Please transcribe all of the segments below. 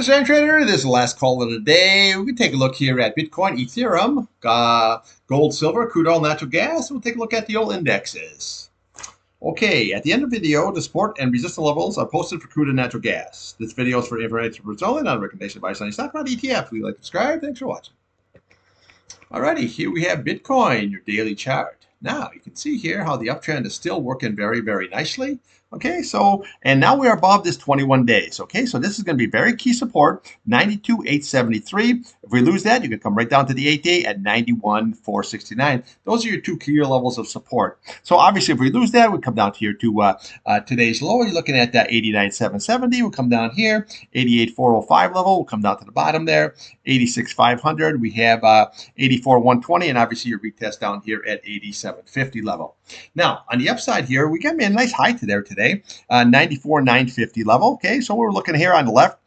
This is Irontrader. This is the last call of the day. We can take a look here at Bitcoin, Ethereum, gold, silver, crude oil, natural gas. We'll take a look at the old indexes. Okay, at the end of the video, the support and resistance levels are posted for crude and natural gas. This video is for information purposes only, not a recommendation by any stock, not ETF. Please like, subscribe. Thanks for watching. Alrighty, here we have Bitcoin, your daily chart. Now, you can see here how the uptrend is still working very, very nicely. Okay, so, and now we are above this 21 days. Okay, so this is going to be very key support, 92,873. If we lose that, you can come right down to the 8-day at 91,469. Those are your two key levels of support. So obviously, if we lose that, we come down here to today's low. You're looking at 89,770. We'll come down here, 88,405 level. We'll come down to the bottom there, 86,500. We have 84,120, and obviously your retest down here at 87,50 level. Now, on the upside here, we got a nice high to there today, 94,950 level. Okay, so we're looking here on the left,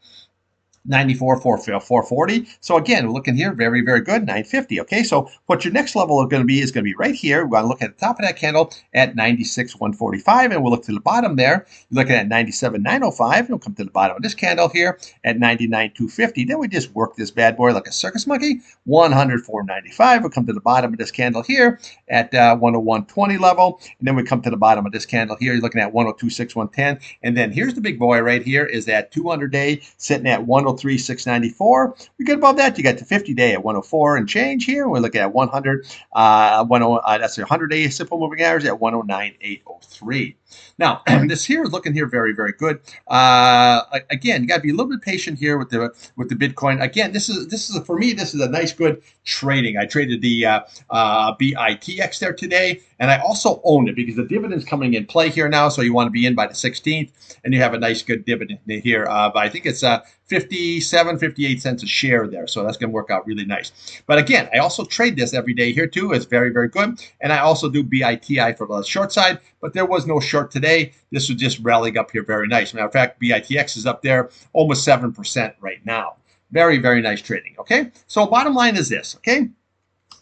94,440. So again, we're looking here, very, very good, 950. Okay, so what your next level is going to be right here. We're going to look at the top of that candle at 96,145, and we'll look to the bottom there. You're looking at 97,905. We'll come to the bottom of this candle here at 99,250. Then we just work this bad boy like a circus monkey, 104.95. We'll come to the bottom of this candle here at 101.20 level, and then we come to the bottom of this candle here. You're looking at 102.6110, and then here's the big boy right here is that 200-day sitting at 103,694. We get above that, you got the 50-day at 104 and change here. We're looking at 100, that's the 100-day simple moving average at 109,803. Now, this here is looking here very, very good. Again, you got to be a little bit patient here with the Bitcoin. Again, this is for me. This is a nice, good trading. I traded the BITX there today, and I also own it because the dividend's coming in play here now. So you want to be in by the 16th, and you have a nice, good dividend here. I think it's 57, 58 cents a share there. So that's going to work out really nice. But again, I also trade this every day here too. It's very, very good. And I also do BITI for the short side, but there was no short today. This was just rallying up here very nice. Matter of fact, BITX is up there almost 7% right now. Very, very nice trading. Okay. So bottom line is this. Okay.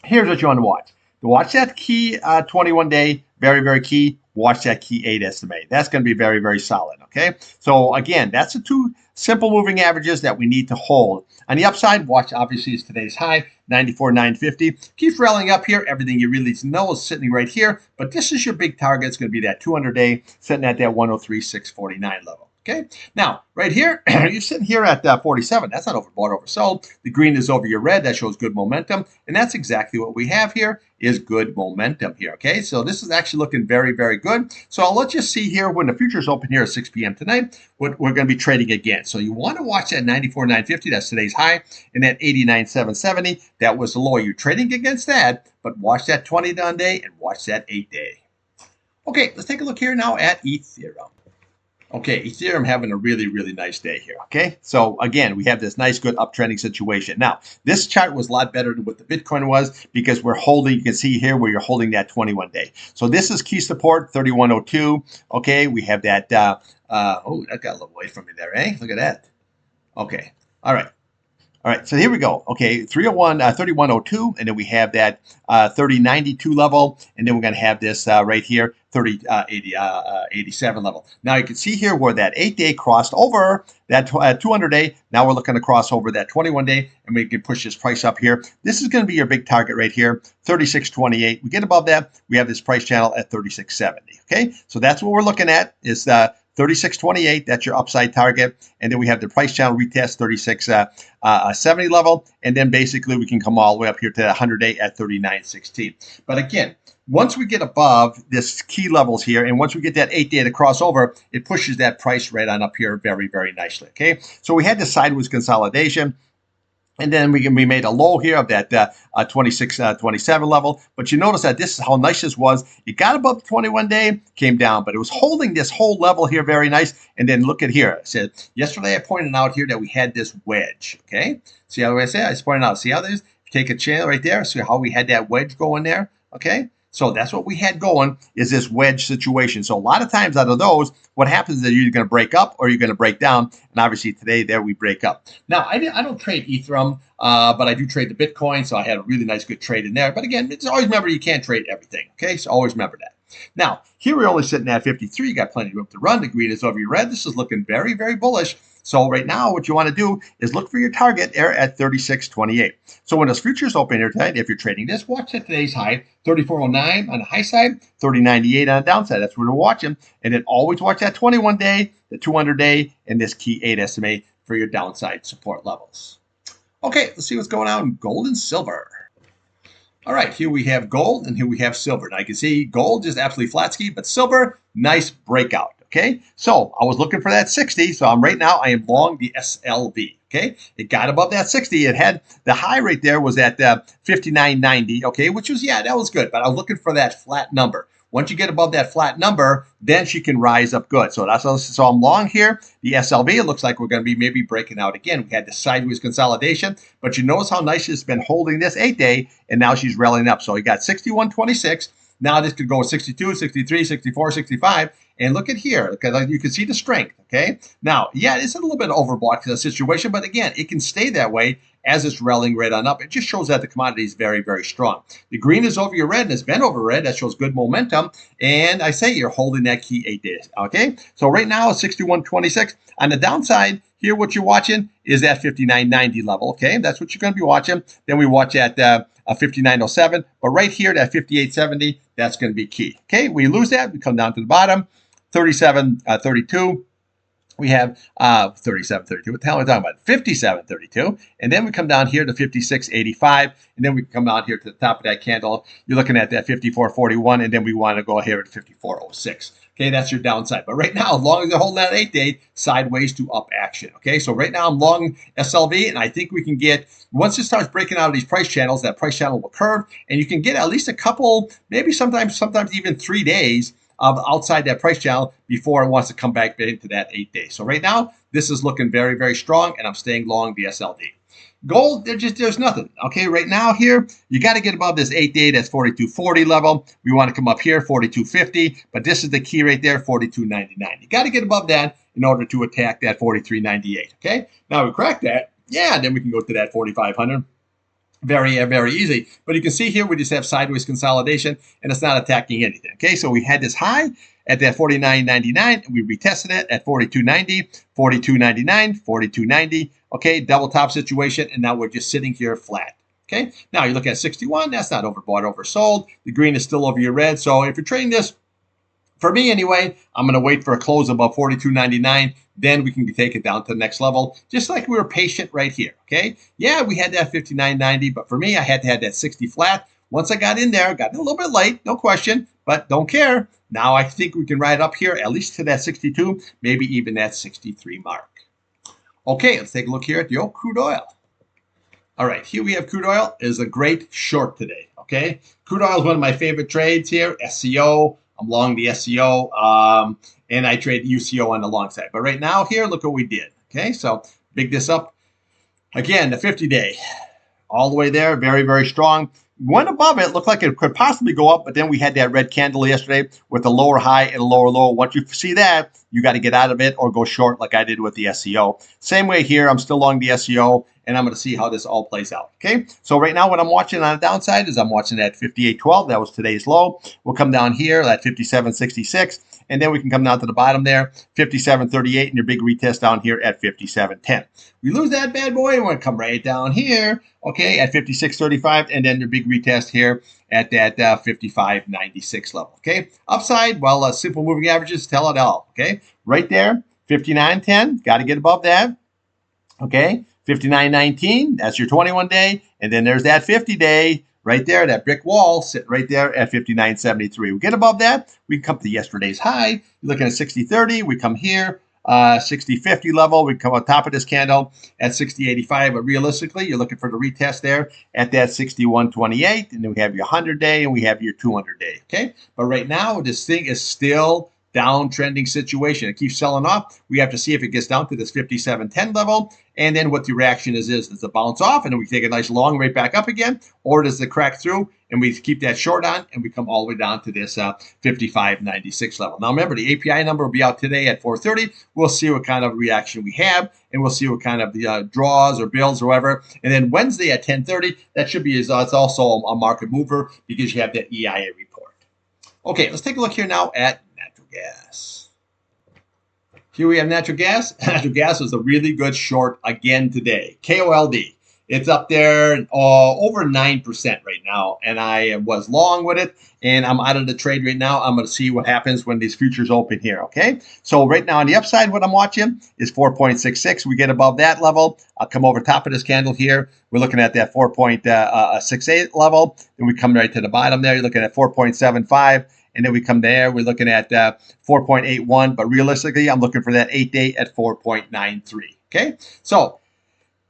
Here's what you want to watch. To watch that key 21 day, very, very key. Watch that key 8 SMA. That's going to be very, very solid. Okay. So again, that's the two simple moving averages that we need to hold. On the upside, watch obviously is today's high, 94,950. Keeps rallying up here. Everything you really need to know is sitting right here. But this is your big target. It's going to be that 200-day sitting at that 103,649 level. Okay. Now, right here, you're sitting here at 47. That's not overbought, oversold. The green is over your red. That shows good momentum. And that's exactly what we have here is good momentum here. Okay. So this is actually looking very, very good. So I'll let you see here when the futures open here at 6 p.m. tonight, what we're going to be trading again. So you want to watch that 94,950. That's today's high. And that 89,770. That was the low. You're trading against that. But watch that 20-down day and watch that 8-day. Okay. Let's take a look here now at Ethereum. Okay, Ethereum having a really, really nice day here, okay? So again, we have this nice, good uptrending situation. Now, this chart was a lot better than what the Bitcoin was because we're holding, you can see here where you're holding that 21 day. So this is key support, 3102, okay? We have that, oh, that got a little away from me there, eh? Look at that. Okay, all right. All right, so here we go. Okay, 3102, and then we have that 3092 level, and then we're going to have this right here, 87 level. Now you can see here where that 8-day crossed over that 200-day. Now we're looking to cross over that 21-day, and we can push this price up here. This is going to be your big target right here, 36.28. We get above that, we have this price channel at 36.70. Okay, so that's what we're looking at is 36.28, that's your upside target. And then we have the price channel retest 36.70 level. And then basically we can come all the way up here to the 100-day at 39.16. But again, once we get above this key levels here, and once we get that 8-day to cross over, it pushes that price right on up here very, very nicely. Okay, so we had the sideways consolidation. And then we made a low here of that 27 level. But you notice that this is how nice this was. It got above the 21-day, came down, but it was holding this whole level here very nice. And then look at here. I said, yesterday I pointed out here that we had this wedge. Okay. See how I say? I just pointed out. See how there's, take a channel right there. See how we had that wedge going there. Okay. So that's what we had going is this wedge situation. So a lot of times out of those, what happens is you're going to break up or you're going to break down. And obviously today there we break up. Now, I don't trade Ethereum, but I do trade the Bitcoin. So I had a really nice, good trade in there. But again, it's always remember you can't trade everything. Okay, so always remember that. Now, here we're only sitting at 53. You got plenty of room to run. The green is over your red. This is looking very, very bullish. So right now, what you want to do is look for your target there at 36.28. So when those futures open here tonight, if you're trading this, watch at today's high, 34.09 on the high side, 30.98 on the downside. That's what we're watching. And then always watch that 21-day, the 200-day, and this key 8 SMA for your downside support levels. Okay, let's see what's going on in gold and silver. All right, here we have gold and here we have silver. Now you can see gold just absolutely flat ski, but silver, nice breakout. Okay, so I was looking for that 60, so right now I am long the SLV. Okay, it got above that 60. It had the high right there was at 59.90. Okay, which was, yeah, that was good, but I was looking for that flat number. Once you get above that flat number, then she can rise up good. So so I'm long here. The SLV, it looks like we're going to be maybe breaking out again. We had the sideways consolidation, but you notice how nice she's been holding this 8-day, and now she's rallying up. So you got 61.26. Now this could go 62, 63, 64, 65. And look at here, because you can see the strength, okay? Now, yeah, it's a little bit overbought situation, but again, it can stay that way as it's rallying right on up. It just shows that the commodity is very, very strong. The green is over your red, and it's been over red. That shows good momentum. And I say you're holding that key 8 days, okay? So right now, it's 61.26. On the downside, here what you're watching is that 59.90 level, okay? That's what you're going to be watching. Then we watch at 59.07. But right here, that 58.70, that's going to be key, okay? We lose that, we come down to the bottom. 37.32. We have 37.32. What the hell are we talking about? 57.32. And then we come down here to 56.85. And then we come down here to the top of that candle. You're looking at that 54.41. And then we want to go here at 54.06. Okay, that's your downside. But right now, as long as they're holding that 8-day, sideways to up action. Okay, so right now I'm long SLV, and I think we can get, once it starts breaking out of these price channels, that price channel will curve, and you can get at least a couple, maybe sometimes even 3 days outside that price channel before it wants to come back into that 8 days. So right now, this is looking very, very strong, and I'm staying long the SLV. Gold, there's nothing. Okay, right now here, you got to get above this 8-day, that's 42.40 level. We want to come up here, 42.50, but this is the key right there, 42.99. You got to get above that in order to attack that 43.98. Okay, now we crack that, yeah, then we can go to that 4,500. Very, very easy. But you can see here we just have sideways consolidation, and it's not attacking anything. Okay, so we had this high at that 49.99. We retested it at 42.90, 42.99, 42.90. Okay, double top situation, and now we're just sitting here flat. Okay, now you look at 61. That's not overbought, oversold. The green is still over your red. So if you're trading this, for me anyway, I'm going to wait for a close above 42.99. Then we can take it down to the next level, just like we were patient right here, okay? Yeah, we had that 59.90, but for me, I had to have that 60 flat. Once I got in there, got a little bit late, no question, but don't care. Now I think we can ride up here at least to that 62, maybe even that 63 mark. Okay, let's take a look here at the old crude oil. All right, here we have crude oil. It is a great short today, okay? Crude oil is one of my favorite trades here, SCO. I'm long the SCO, and I trade UCO on the long side. But right now here, look what we did. Okay, so big this up. Again, the 50-day, all the way there, very, very strong. Went above it, looked like it could possibly go up, but then we had that red candle yesterday with a lower high and a lower low. Once you see that, you got to get out of it or go short like I did with the SCO. Same way here, I'm still long the SCO, and I'm going to see how this all plays out. Okay, so right now what I'm watching on the downside is I'm watching that 58.12. That was today's low. We'll come down here at 57.66, and then we can come down to the bottom there, 57.38, and your big retest down here at 57.10. We lose that bad boy, and we're going to come right down here, okay, at 56.35, and then your big retest here at that 55.96 level, okay? Upside, well, simple moving averages tell it all, okay? Right there, 59.10, got to get above that, okay? 59.19, that's your 21-day, and then there's that 50-day right there, that brick wall sitting right there at 59.73. We get above that, we come to yesterday's high. You're looking at 60.30, we come here, 60.50 level, we come on top of this candle at 60.85, but realistically, you're looking for the retest there at that 61.28, and then we have your 100-day and we have your 200-day, okay? But right now, this thing is still downtrending situation. It keeps selling off. We have to see if it gets down to this 57.10 level, and then what the reaction is does it bounce off and then we take a nice long right back up again, or does it crack through and we keep that short on and we come all the way down to this 55.96 level. Now remember, the API number will be out today at 4:30. We'll see what kind of reaction we have, and we'll see what kind of the draws or bills or whatever. And then Wednesday at 10:30, that should be it's also a market mover because you have that EIA report. Okay, let's take a look here now at natural gas. Here we have natural gas. Natural gas was a really good short again today. KOLD. It's up there over 9% right now. And I was long with it. And I'm out of the trade right now. I'm going to see what happens when these futures open here. Okay. So right now on the upside, what I'm watching is 4.66. We get above that level. I'll come over top of this candle here. We're looking at that 4.68 level. Then we come right to the bottom there. You're looking at 4.75. And then we come there, we're looking at 4.81, but realistically, I'm looking for that 8-day at 4.93. Okay, so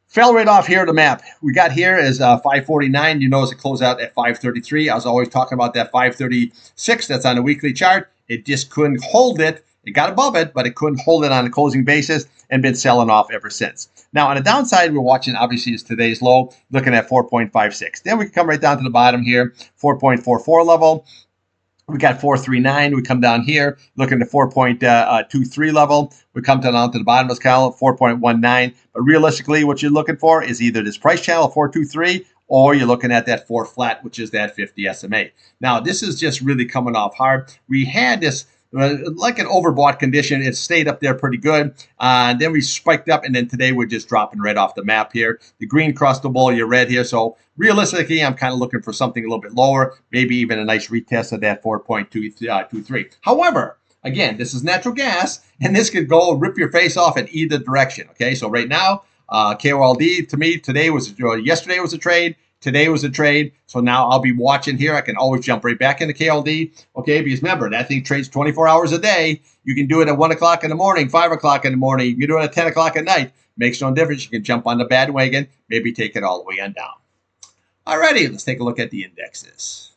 fell right off here the map. We got here is 549. You notice it closed out at 533. I was always talking about that 536 that's on the weekly chart. It just couldn't hold it. It got above it, but it couldn't hold it on a closing basis and been selling off ever since. Now, on the downside, we're watching, obviously, is today's low, looking at 4.56. Then we can come right down to the bottom here, 4.44 level. We got 439. We come down here, looking at 4.23 level. We come down to the bottom of this column, 4.19. But realistically, what you're looking for is either this price channel, 423, or you're looking at that 4 flat, which is that 50 SMA. Now, this is just really coming off hard. We had this like an overbought condition. It stayed up there pretty good. And then we spiked up, and then today we're just dropping right off the map here. The green crossed the ball, your red here. So realistically, I'm kind of looking for something a little bit lower, maybe even a nice retest of that 4.23. However, again, this is natural gas, and this could go rip your face off in either direction. Okay, so right now, KOLD to me today was yesterday was a trade. Today was a trade, so now I'll be watching here. I can always jump right back into KLD, okay? Because remember, that thing trades 24 hours a day. You can do it at 1 o'clock in the morning, 5 o'clock in the morning. You can do it at 10 o'clock at night. Makes no difference. You can jump on the bandwagon, maybe take it all the way on down. Alrighty, let's take a look at the indexes.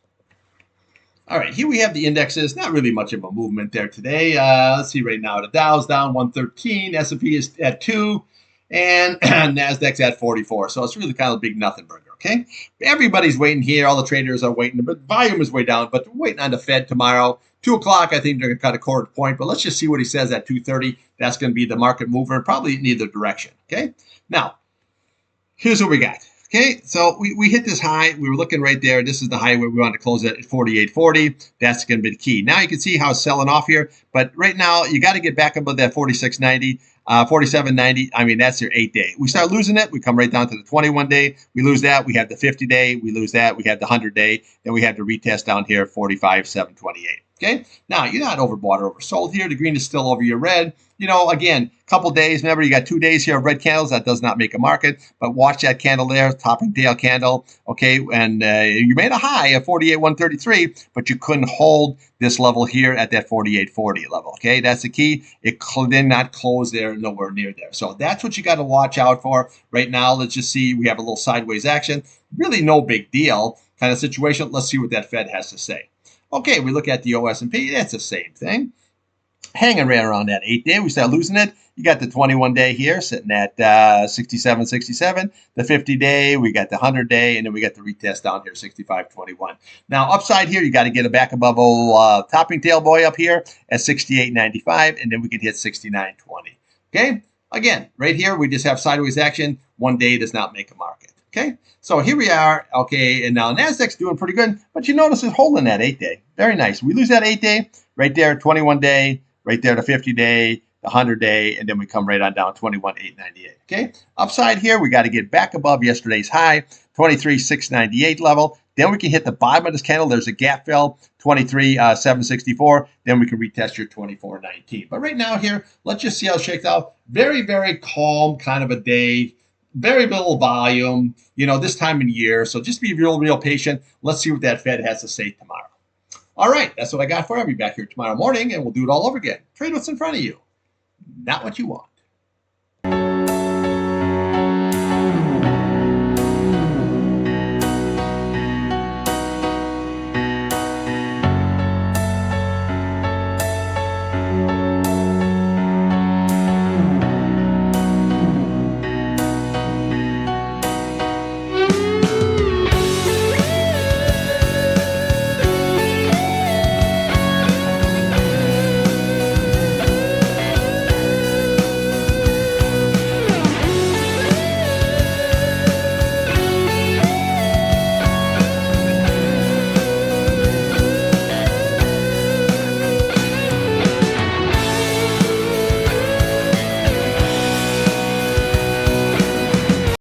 All right, here we have the indexes. Not really much of a movement there today. Let's see right now. The Dow's down 113. S&P is at 2. And NASDAQ's at 44. So it's really kind of a big nothing burger, okay? Everybody's waiting here. All the traders are waiting. But volume is way down. But we're waiting on the Fed tomorrow. 2 o'clock, I think they're going to cut a quarter point. But let's just see what he says at 2:30. That's going to be the market mover, and probably in either direction, okay? Now, here's what we got. Okay, so we hit this high. We were looking right there. This is the high where we wanted to close it at 48.40. That's going to be the key. Now you can see how it's selling off here. But right now, you got to get back above that 46.90. 47.90, I mean, that's your 8-day. We start losing it, we come right down to the 21-day. We lose that, we have the 50-day. We lose that, we have the 100-day. Then we have the retest down here, 45.728. Okay, now you're not overbought or oversold here. The green is still over your red. You know, again, couple days. Remember, you got 2 days here of red candles. That does not make a market. But watch that candle there, topping tail candle. Okay, and you made a high of 48.133, but you couldn't hold this level here at that 48.40 level. Okay, that's the key. It did not close there, nowhere near there. So that's what you got to watch out for. Right now, let's just see. We have a little sideways action. Really no big deal kind of situation. Let's see what that Fed has to say. Okay, we look at the OS&P. That's the same thing. Hanging right around that 8-day. We start losing it. You got the 21-day here sitting at 67.67. The 50-day, we got the 100-day, and then we got the retest down here, 65.21. Now, upside here, you got to get it back above old topping tail boy up here at 68.95, and then we can hit 69.20. Okay? Again, right here, we just have sideways action. 1 day does not make a market. Okay, so here we are. Okay, and now NASDAQ's doing pretty good, but you notice it's holding that 8-day. Very nice. We lose that 8-day right there, 21-day, right there, the 50-day, the 100-day, and then we come right on down 21,898. Okay, upside here, we got to get back above yesterday's high, 23,698 level. Then we can hit the bottom of this candle. There's a gap fill, 23,764. Then we can retest your 24.19. But right now here, let's just see how it shakes out. Very, very calm kind of a day. Very little volume, you know, this time of year. So just be real patient. Let's see what that Fed has to say tomorrow. All right, that's what I got for you. I'll be back here tomorrow morning, and we'll do it all over again. Trade what's in front of you, not what you want.